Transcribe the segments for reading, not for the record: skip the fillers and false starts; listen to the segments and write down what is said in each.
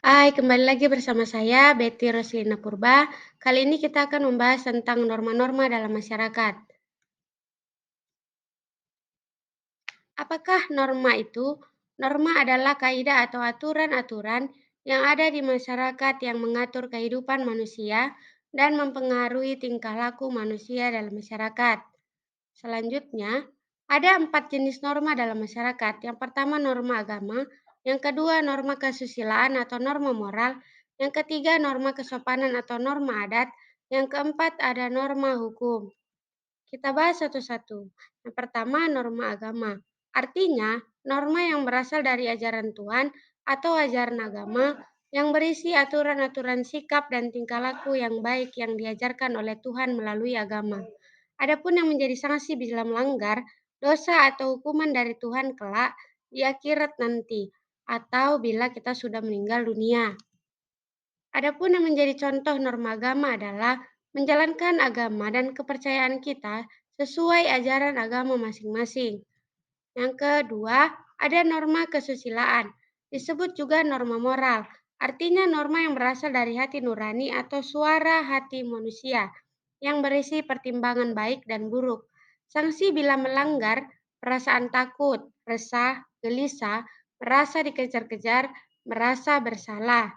Hai, kembali lagi bersama saya, Betty Roslina Purba. Kali ini kita akan membahas tentang norma-norma dalam masyarakat. Apakah norma itu? Norma adalah kaidah atau aturan-aturan yang ada di masyarakat yang mengatur kehidupan manusia dan mempengaruhi tingkah laku manusia dalam masyarakat. Selanjutnya, ada 4 jenis norma dalam masyarakat. Yang pertama norma agama, yang kedua norma kesusilaan atau norma moral, yang ketiga norma kesopanan atau norma adat, yang keempat ada norma hukum. Kita bahas satu-satu. Yang pertama norma agama. Artinya, norma yang berasal dari ajaran Tuhan atau ajaran agama yang berisi aturan-aturan sikap dan tingkah laku yang baik yang diajarkan oleh Tuhan melalui agama. Adapun yang menjadi sanksi bila melanggar, dosa atau hukuman dari Tuhan kelak di akhirat nanti, atau bila kita sudah meninggal dunia. Adapun yang menjadi contoh norma agama adalah menjalankan agama dan kepercayaan kita sesuai ajaran agama masing-masing. Yang kedua, ada norma kesusilaan, disebut juga norma moral. Artinya norma yang berasal dari hati nurani atau suara hati manusia yang berisi pertimbangan baik dan buruk. Sanksi bila melanggar, perasaan takut, resah, gelisah, merasa dikejar-kejar, merasa bersalah.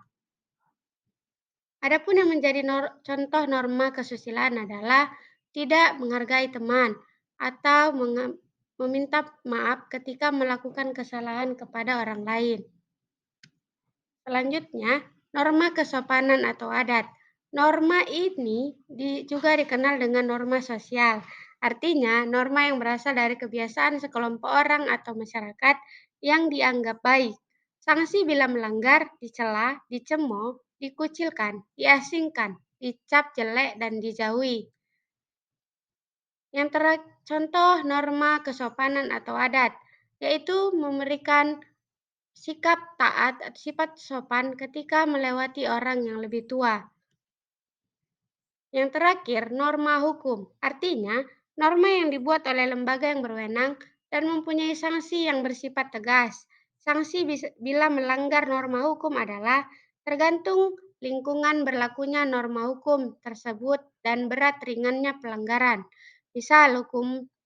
Adapun yang menjadi contoh norma kesusilaan adalah tidak menghargai teman atau meminta maaf ketika melakukan kesalahan kepada orang lain. Selanjutnya, norma kesopanan atau adat. Norma ini juga dikenal dengan norma sosial. Artinya, norma yang berasal dari kebiasaan sekelompok orang atau masyarakat yang dianggap baik. Sanksi bila melanggar, dicela, dicemooh, dikucilkan, diasingkan, dicap jelek, dan dijauhi. Yang contoh norma kesopanan atau adat, yaitu memberikan sikap taat atau sifat sopan ketika melewati orang yang lebih tua. Yang terakhir, norma hukum. Artinya, norma yang dibuat oleh lembaga yang berwenang dan mempunyai sanksi yang bersifat tegas. Sanksi bila melanggar norma hukum adalah tergantung lingkungan berlakunya norma hukum tersebut dan berat ringannya pelanggaran. Misal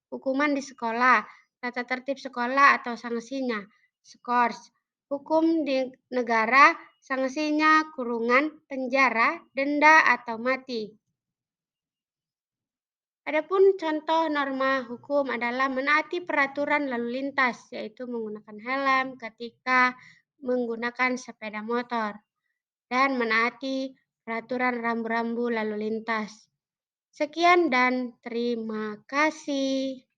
hukuman di sekolah, tata tertib sekolah atau sanksinya, skors. Hukum di negara, sanksinya kurungan, penjara, denda, atau mati. Adapun contoh norma hukum adalah menaati peraturan lalu lintas, yaitu menggunakan helm ketika menggunakan sepeda motor, dan menaati peraturan rambu-rambu lalu lintas. Sekian dan terima kasih.